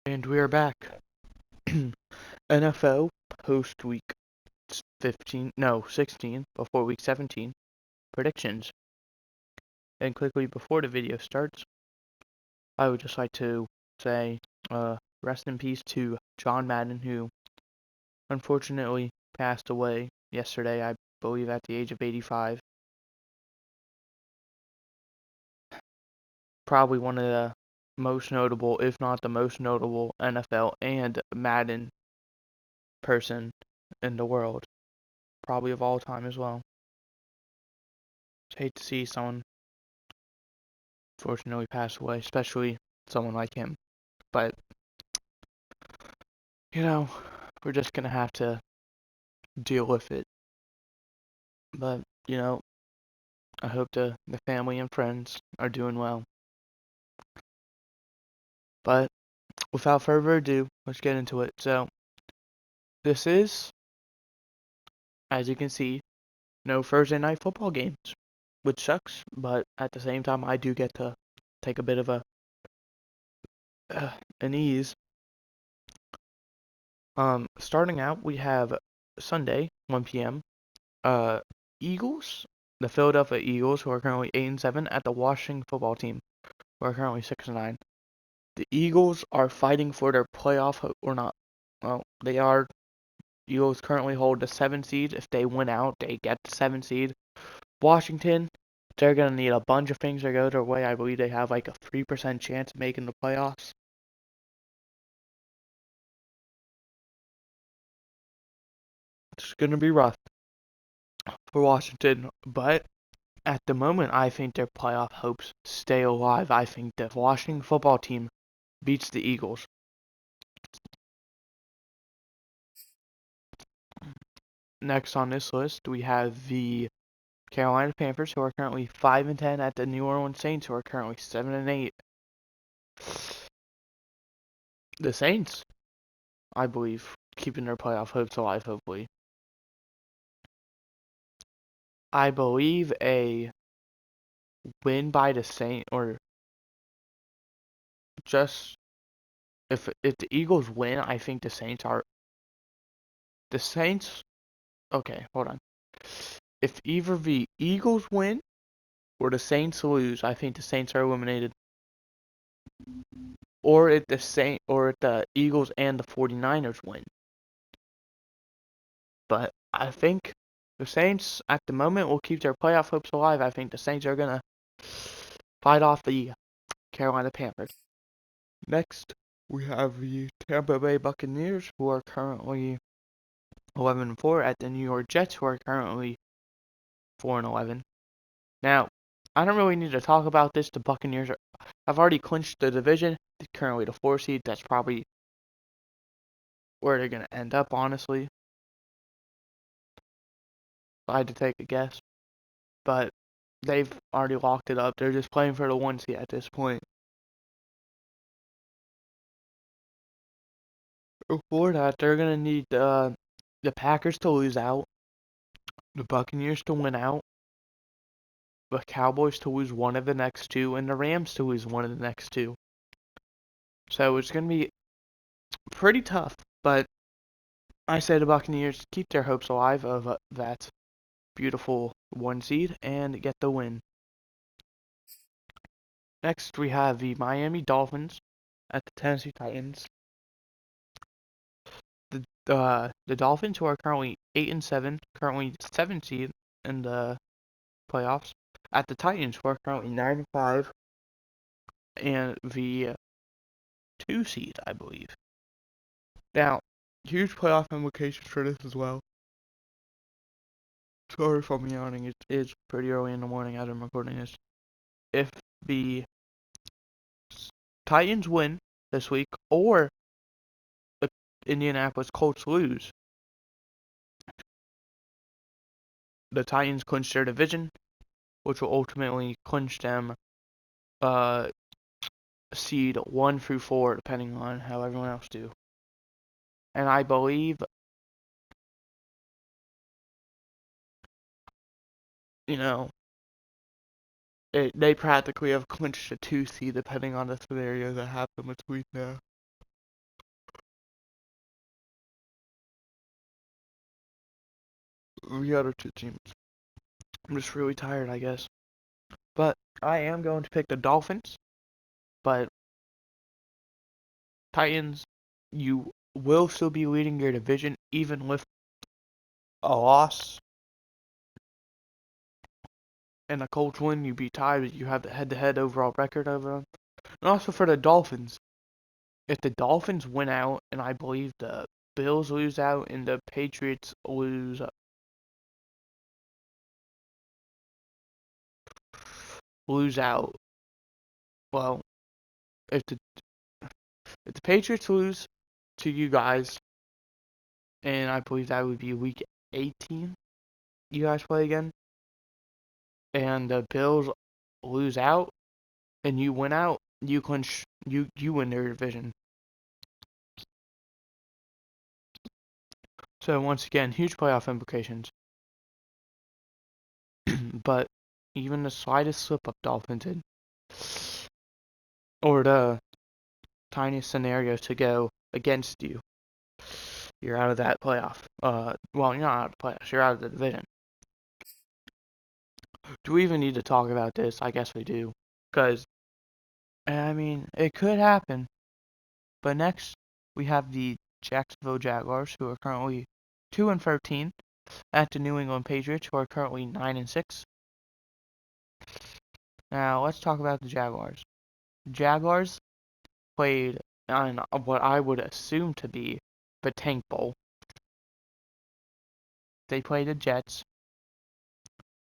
And we are back. NFL post week 15, no, 16, before week 17, predictions. And quickly before the video starts, I would just like to say rest in peace to John Madden, who unfortunately passed away yesterday, I believe at the age of 85. Probably one of the most notable, if not the most notable, NFL and Madden person in the world, probably of all time as well. Hate to see someone fortunately pass away, especially someone like him. But, you know, we're just gonna have to deal with it. But, I hope the family and friends are doing well. But without further ado, let's get into it. So, this is, as you can see, no Thursday night football games, which sucks, but at the same time, I do get to take a bit of an ease. Starting out, we have Sunday, 1 p.m. Eagles, the Philadelphia Eagles, who are currently 8-7, at the Washington Football Team, who are currently 6-9. The Eagles are fighting for their playoff hope, or not. Well, they are. Eagles currently hold the 7 seed. If they win out, they get the 7 seed. Washington, they're gonna need a bunch of things to go their way. I believe they have like a 3% chance of making the playoffs. It's gonna be rough for Washington, but at the moment, I think their playoff hopes stay alive. I think the Washington Football Team beats the Eagles. Next on this list, we have the Carolina Panthers, who are currently 5-10, at the New Orleans Saints, who are currently 7-8. The Saints, I believe, keeping their playoff hopes alive. Hopefully, I believe a win by the Saints, or just if the Eagles win, I think the Saints. Okay, hold on. If either the Eagles win or the Saints lose, I think the Saints are eliminated. Or if the Eagles and the 49ers win. But I think the Saints at the moment will keep their playoff hopes alive. I think the Saints are gonna fight off the Carolina Panthers. Next, we have the Tampa Bay Buccaneers, who are currently 11-4, at the New York Jets, who are currently 4-11. Now, I don't really need to talk about this. The Buccaneers have already clinched the division. They're currently the 4 seed. That's probably where they're going to end up, honestly. If I had to take a guess. But they've already locked it up. They're just playing for the 1 seed at this point. Before that, they're going to need the Packers to lose out, the Buccaneers to win out, the Cowboys to lose one of the next two, and the Rams to lose one of the next two. So it's going to be pretty tough, but I say the Buccaneers keep their hopes alive of that beautiful 1 seed and get the win. Next, we have the Miami Dolphins at the Tennessee Titans. The Dolphins, who are currently 8-7, currently 7 seed in the playoffs, at the Titans, who are currently 9-5, and the 2 seed, I believe. Now, huge playoff implications for this as well. Sorry for me yawning. It is pretty early in the morning as I'm recording this. If the Titans win this week, or the Indianapolis Colts lose, the Titans clinch their division, which will ultimately clinch them seed 1 through 4, depending on how everyone else do. And I believe, they practically have clinched a 2 seed, depending on the scenario that happen between now. the other two teams. I'm just really tired, I guess. But I am going to pick the Dolphins. But Titans, you will still be leading your division even with a loss. And a Colts win, you'd be tied, but you have the head-to-head overall record over them. And also for the Dolphins, if the Dolphins win out, and I believe the Bills lose out and the Patriots lose out, well, if the Patriots lose to you guys, and I believe that would be week 18, you guys play again, and the Bills lose out, and you win out, you clinch, you win their division. So once again, huge playoff implications. But even the slightest slip of Dolphins in, or the tiniest scenario to go against you, you're out of that playoff. Well, you're not out of the playoffs. You're out of the division. Do we even need to talk about this? I guess we do, because I mean it could happen. But next we have the Jacksonville Jaguars, who are currently 2-13, at the New England Patriots, who are currently 9-6. Now let's talk about the Jaguars. Jaguars played on what I would assume to be the Tank Bowl. They played the Jets.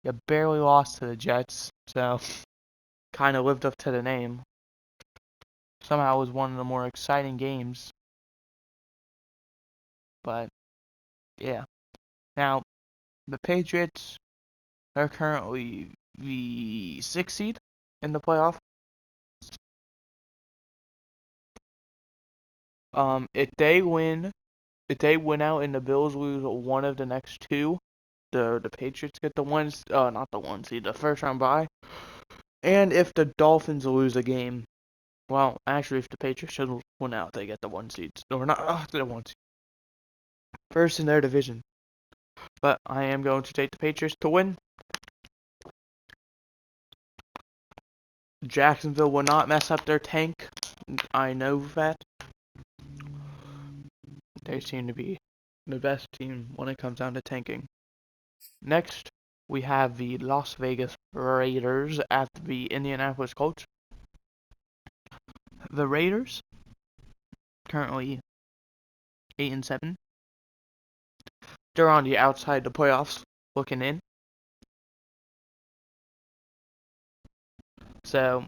You barely lost to the Jets, so kind of lived up to the name. Somehow it was one of the more exciting games. But yeah. Now the Patriots are currently the 6th seed in the playoff. If they win out and the Bills lose one of the next two, the Patriots get the not the 1 seed, the first round bye. And if the Dolphins lose a game, well, actually, if the Patriots should win out, they get the 1 seed, or not the 1 seed, first in their division. But I am going to take the Patriots to win. Jacksonville will not mess up their tank. I know that. They seem to be the best team when it comes down to tanking. Next, we have the Las Vegas Raiders at the Indianapolis Colts. The Raiders, currently 8-7. They're on the outside of the playoffs, looking in. So,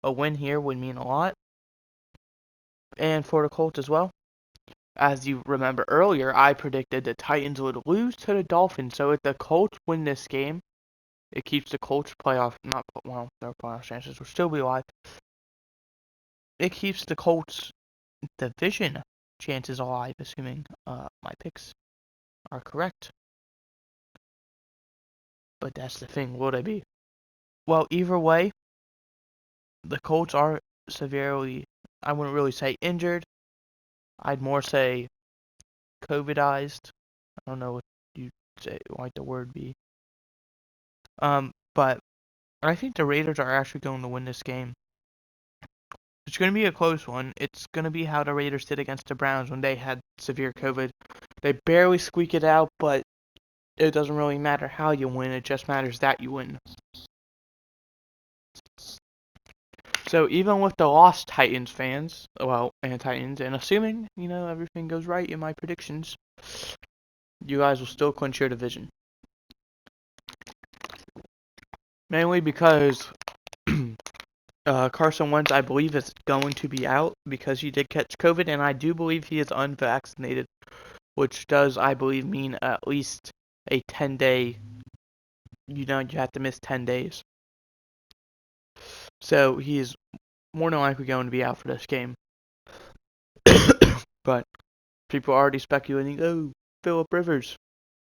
a win here would mean a lot. And for the Colts as well. As you remember earlier, I predicted the Titans would lose to the Dolphins. So if the Colts win this game, it keeps the Colts their playoff chances will still be alive. It keeps the Colts division chances alive, assuming my picks are correct. But that's the thing, will they be? Well, either way, the Colts are severely, I wouldn't really say injured. I'd more say COVIDized. I don't know what you say, like the word be. But I think the Raiders are actually going to win this game. It's going to be a close one. It's going to be how the Raiders did against the Browns when they had severe COVID. They barely squeak it out, but it doesn't really matter how you win. It just matters that you win. So even with the lost Titans fans, and Titans, and assuming, everything goes right in my predictions, you guys will still clinch your division. Mainly because Carson Wentz, I believe, is going to be out because he did catch COVID, and I do believe he is unvaccinated, which does, I believe, mean at least a 10-day, you have to miss 10 days. So he is more than likely going to be out for this game. But people are already speculating, oh, Phillip Rivers.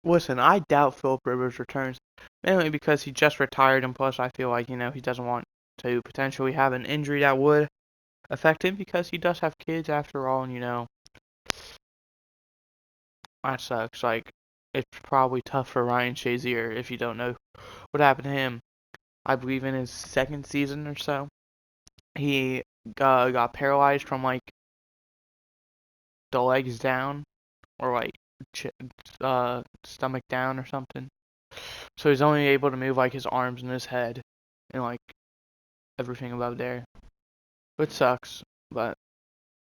Listen, I doubt Phillip Rivers returns, mainly because he just retired, and plus I feel like, he doesn't want to potentially have an injury that would affect him because he does have kids after all, and that sucks. Like, it's probably tough for Ryan Shazier if you don't know what happened to him. I believe in his second season or so, he got paralyzed from like the legs down or like stomach down or something. So he's only able to move like his arms and his head and like everything above there, which sucks. But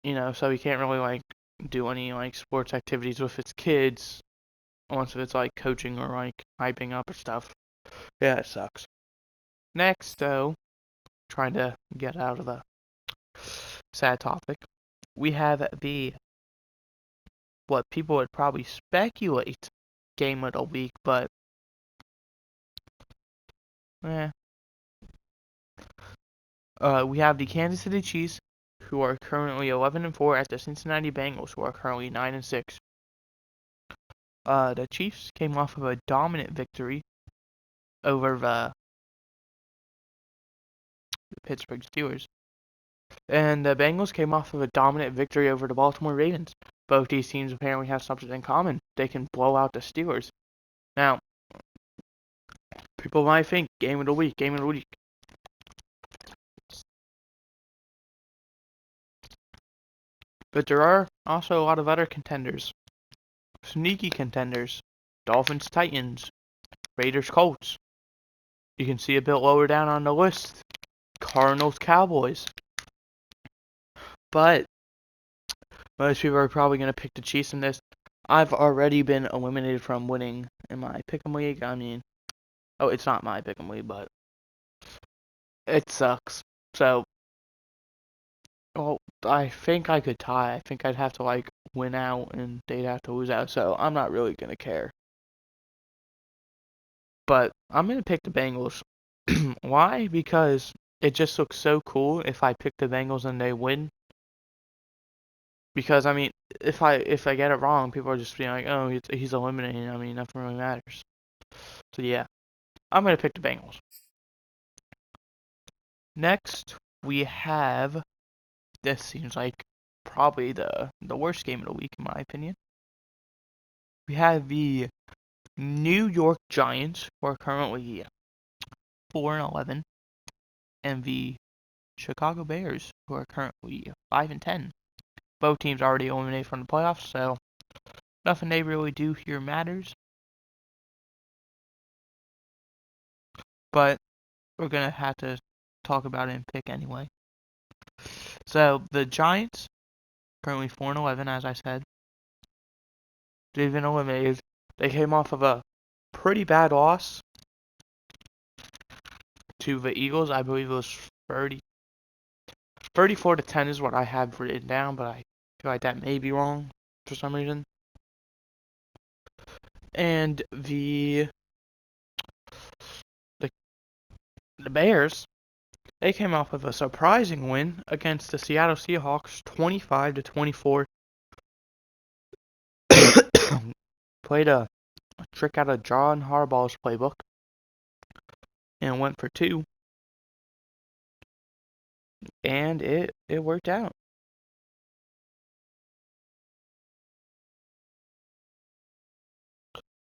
so he can't really like do any like sports activities with his kids unless it's like coaching or like hyping up or stuff. Yeah, it sucks. Next, though, trying to get out of the sad topic, we have the what people would probably speculate game of the week, but eh. We have the Kansas City Chiefs, who are currently 11-4, at the Cincinnati Bengals, who are currently 9-6. The Chiefs came off of a dominant victory over the Pittsburgh Steelers, and the Bengals came off of a dominant victory over the Baltimore Ravens. Both these teams apparently have something in common. They can blow out the Steelers. Now, people might think game of the week, game of the week. But there are also a lot of other contenders. Sneaky contenders. Dolphins, Titans. Raiders, Colts. You can see a bit lower down on the list. Cardinals, Cowboys. But most people are probably going to pick the Chiefs in this. I've already been eliminated from winning in my pick'em league. I mean, it's not my pick'em league, but it sucks. So, well, I think I could tie. I think I'd have to like win out and they'd have to lose out. So I'm not really going to care. But I'm going to pick the Bengals. Why? Because it just looks so cool if I pick the Bengals and they win. Because I mean, if I get it wrong, people are just being like, "Oh, he's eliminated." I mean, nothing really matters. So yeah, I'm gonna pick the Bengals. Next, we have, this seems like probably the worst game of the week in my opinion. We have the New York Giants, who are currently 4-11, and the Chicago Bears, who are currently 5-10. Both teams already eliminated from the playoffs, so nothing they really do here matters. But we're gonna have to talk about it and pick anyway. So the Giants, currently 4-11, as I said, they've been eliminated. They came off of a pretty bad loss to the Eagles. I believe it was 34-10 is what I have written down, but I feel like that may be wrong for some reason. And the Bears, they came off of a surprising win against the Seattle Seahawks, 25-24. Played a trick out of John Harbaugh's playbook and went for 2. And it worked out.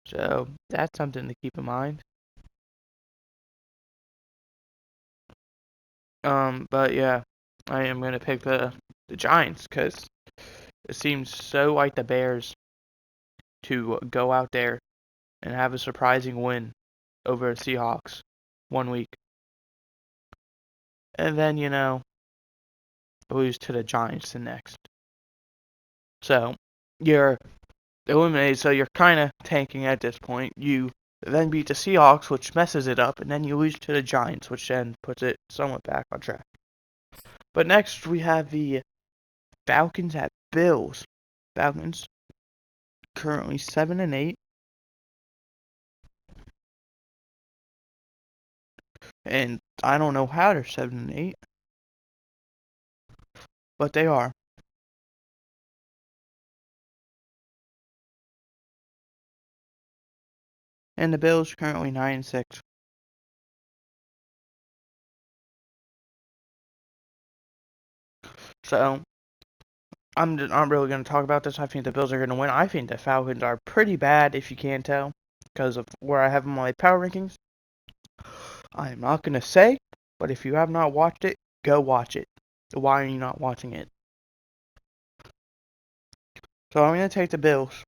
So that's something to keep in mind. But yeah, I am gonna pick the Giants because it seems so like the Bears to go out there and have a surprising win over the Seahawks one week, and then lose to the Giants the next. So you're eliminated. So you're kind of tanking at this point. You then beat the Seahawks, which messes it up, and then you lose to the Giants, which then puts it somewhat back on track. But next we have the Falcons at Bills. Falcons currently 7-8, and I don't know how they're 7-8, but they are. And the Bills currently 9-6. So I'm not really going to talk about this. I think the Bills are going to win. I think the Falcons are pretty bad, if you can't tell, because of where I have them on my power rankings. I am not going to say, but if you have not watched it, go watch it. Why are you not watching it? So I'm going to take the Bills.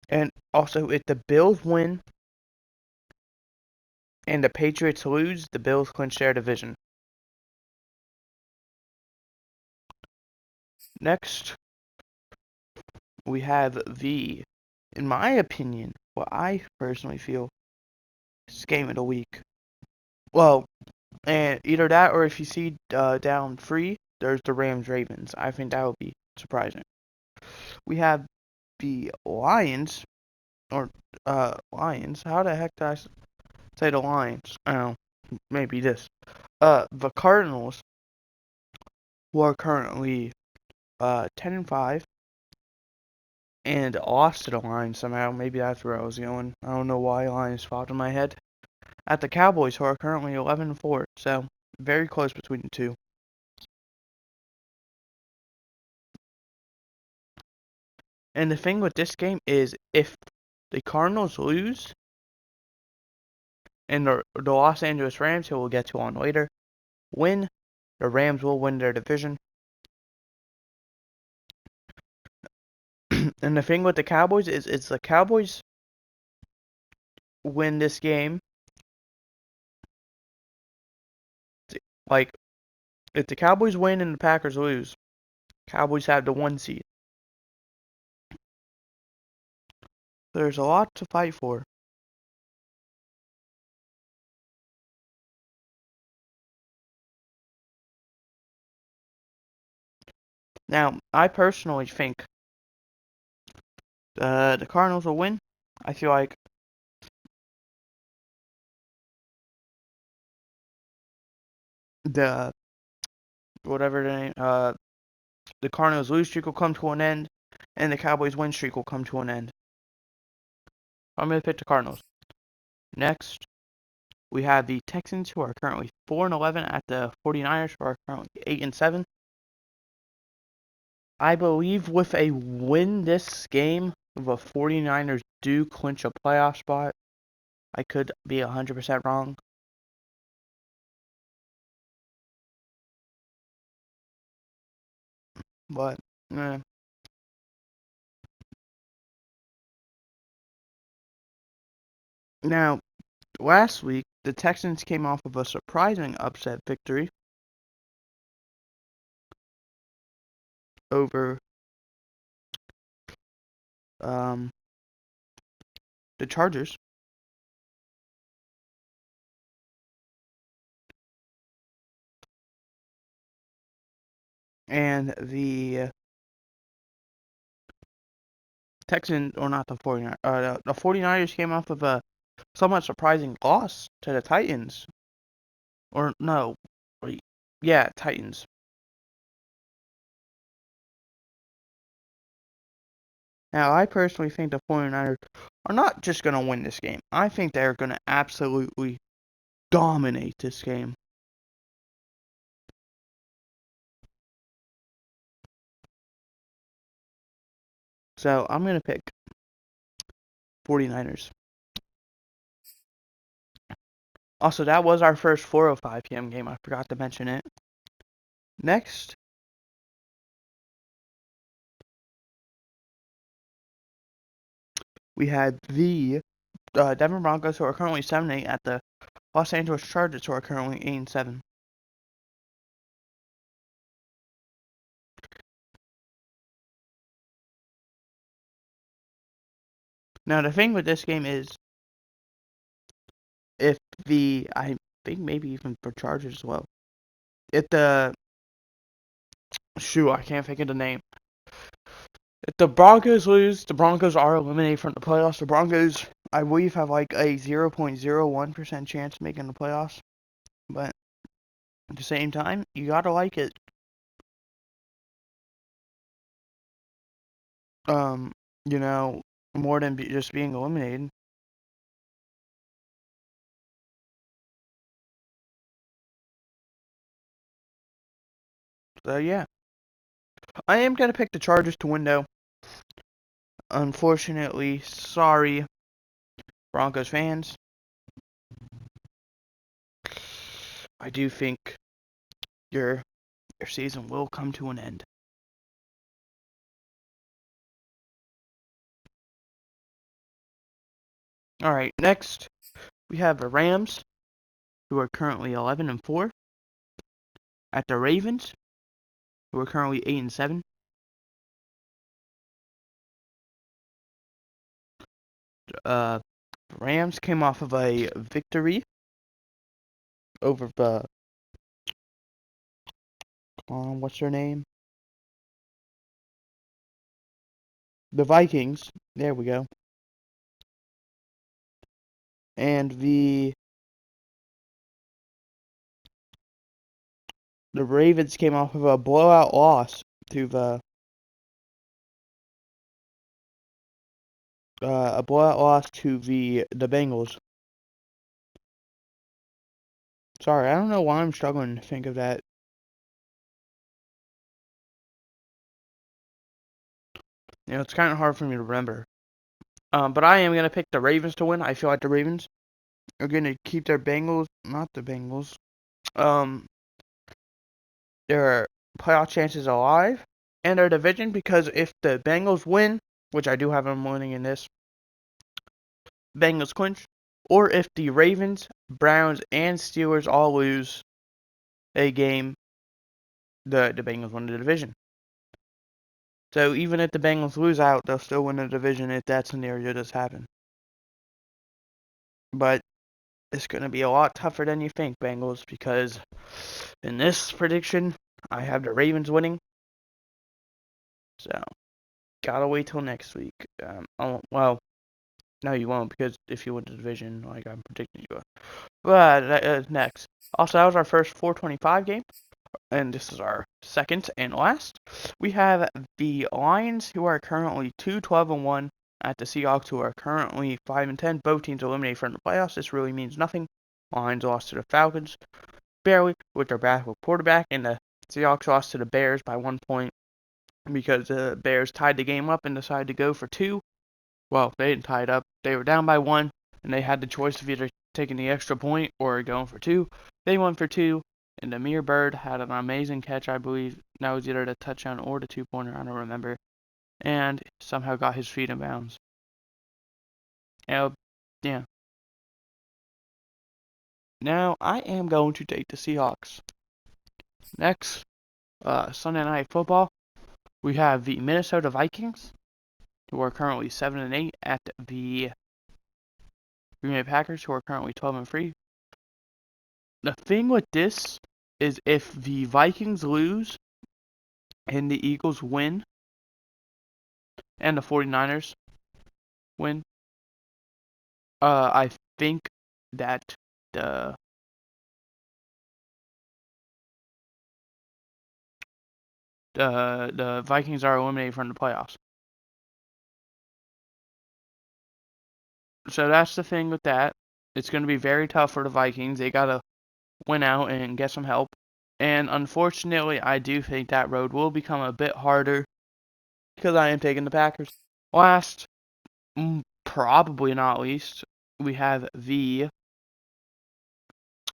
And also, if the Bills win and the Patriots lose, the Bills clinch their division. Next, we have in my opinion, what I personally feel, is game of the week. Well, and either that or if you see down 3, there's the Rams-Ravens. I think that would be surprising. We have the Lions, or Lions. How the heck did I say the Lions? I don't know, maybe this. The Cardinals, who are currently 10-5, and lost to the Lions somehow. Maybe that's where I was going. I don't know why Lions popped in my head. At the Cowboys, who are currently 11-4, so very close between the two. And the thing with this game is, if the Cardinals lose, and the Los Angeles Rams, who we'll get to on later, win, the Rams will win their division. And the thing with the Cowboys is, it's the Cowboys win this game. Like, if the Cowboys win and the Packers lose, Cowboys have the 1 seed. There's a lot to fight for. Now, I personally think the Cardinals will win. I feel like the the Cardinals lose streak will come to an end, and the Cowboys win streak will come to an end. I'm gonna pick the Cardinals. Next, we have the Texans, who are currently 4-11, at the 49ers, who are currently 8-7. I believe with a win this game, the 49ers do clinch a playoff spot. I could be 100% wrong. But, Now, last week, the Texans came off of a surprising upset victory over the Chargers. And the or not the 49ers, the 49ers came off of a somewhat surprising loss to the Titans. Or, no, yeah, Titans. Now, I personally think the 49ers are not just going to win this game. I think they're going to absolutely dominate this game. So, I'm going to pick 49ers. Also, that was our first 4:05 p.m. game. I forgot to mention it. Next, we had the Denver Broncos, who are currently 7-8, at the Los Angeles Chargers, who are currently 8-7. Now, the thing with this game is, I think maybe even for Chargers as well. If I can't think of the name. If the Broncos lose, the Broncos are eliminated from the playoffs. The Broncos, I believe, have like a 0.01% chance of making the playoffs. But at the same time, you gotta like it. You know, more than just being eliminated. So yeah. I am going to pick the Chargers to win, though. Unfortunately, sorry, Broncos fans. I do think your season will come to an end. Alright, next we have the Rams, who are currently 11-4, at the Ravens, who are currently 8-7. Rams came off of a victory over the what's their name? The Vikings. There we go. And the Ravens came off of a blowout loss to the Bengals. Sorry, I don't know why I'm struggling to think of that. It's kind of hard for me to remember. But I am going to pick the Ravens to win. I feel like the Ravens are going to keep their their playoff chances alive and their division, because if the Bengals win, which I do have them winning in this, Bengals clinch, or if the Ravens, Browns, and Steelers all lose a game, the Bengals win the division. So even if the Bengals lose out, they'll still win the division if that scenario does happen. But it's going to be a lot tougher than you think, Bengals, because in this prediction, I have the Ravens winning. So, gotta wait till next week. Well, no, you won't, because if you win the division, like I'm predicting you will. But next. Also, that was our first 425 game, and this is our second and last. We have the Lions, who are currently 2-12-1, at the Seahawks, who are currently 5-10. Both teams eliminated from the playoffs. This really means nothing. Lions lost to the Falcons, barely, with their backup quarterback, and the Seahawks lost to the Bears by 1 point because the Bears tied the game up and decided to go for 2. Well, they didn't tie it up. They were down by 1, and they had the choice of either taking the extra point or going for 2. They went for 2, and Amir Bird had an amazing catch, I believe. That was either the touchdown or the 2-pointer, I don't remember. And somehow got his feet in bounds. Yeah. Now, I am going to take the Seahawks. Next, Sunday Night Football, we have the Minnesota Vikings, who are currently 7-8, at the Green Bay Packers, who are currently 12-3. The thing with this is if the Vikings lose and the Eagles win and the 49ers win, I think that the Vikings are eliminated from the playoffs. So that's the thing with that. It's going to be very tough for the Vikings. They got to win out and get some help. And unfortunately, I do think that road will become a bit harder because I am taking the Packers. Last, probably not least, we have the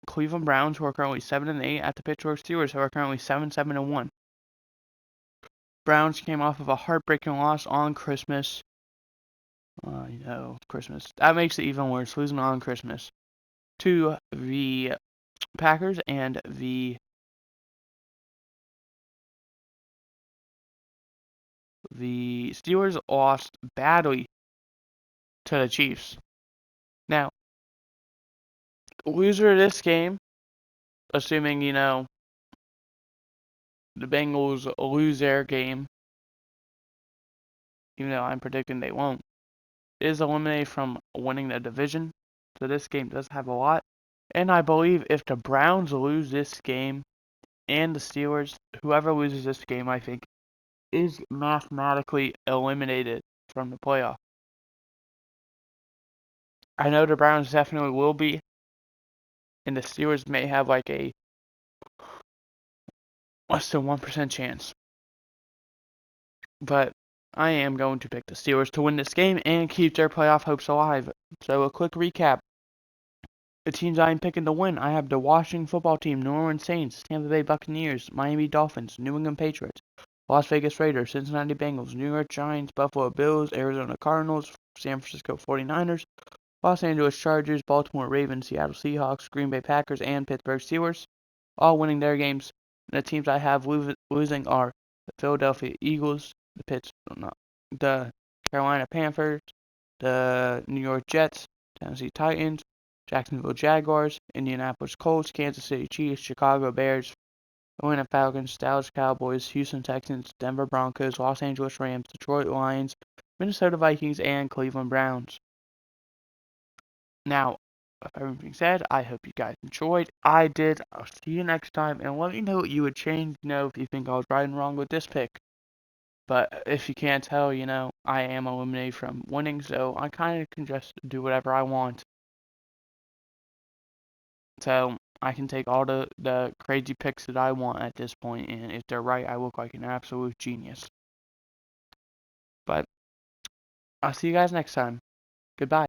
Cleveland Browns, who are currently 7-8, at the Pittsburgh Steelers, who are currently 7-1. Browns came off of a heartbreaking loss on Christmas. Christmas. That makes it even worse, losing on Christmas to the Packers, and the Steelers lost badly to the Chiefs. Now, loser of this game, assuming, the Bengals lose their game, even though I'm predicting they won't, is eliminated from winning the division. So this game does have a lot. And I believe if the Browns lose this game and the Steelers, whoever loses this game, I think, is mathematically eliminated from the playoff. I know the Browns definitely will be, and the Steelers may have like a less than 1% chance. But I am going to pick the Steelers to win this game and keep their playoff hopes alive. So a quick recap. The teams I am picking to win, I have the Washington football team, New Orleans Saints, Tampa Bay Buccaneers, Miami Dolphins, New England Patriots, Las Vegas Raiders, Cincinnati Bengals, New York Giants, Buffalo Bills, Arizona Cardinals, San Francisco 49ers, Los Angeles Chargers, Baltimore Ravens, Seattle Seahawks, Green Bay Packers, and Pittsburgh Steelers, all winning their games. And the teams I have losing are the Philadelphia Eagles, the Carolina Panthers, the New York Jets, Tennessee Titans, Jacksonville Jaguars, Indianapolis Colts, Kansas City Chiefs, Chicago Bears, Atlanta Falcons, Dallas Cowboys, Houston Texans, Denver Broncos, Los Angeles Rams, Detroit Lions, Minnesota Vikings, and Cleveland Browns. Now, with everything being said, I hope you guys enjoyed. I did. I'll see you next time, and let me know what you would change, if you think I was right and wrong with this pick. But if you can't tell, I am eliminated from winning, so I kind of can just do whatever I want. So I can take all the crazy picks that I want at this point, and if they're right, I look like an absolute genius. But I'll see you guys next time. Goodbye.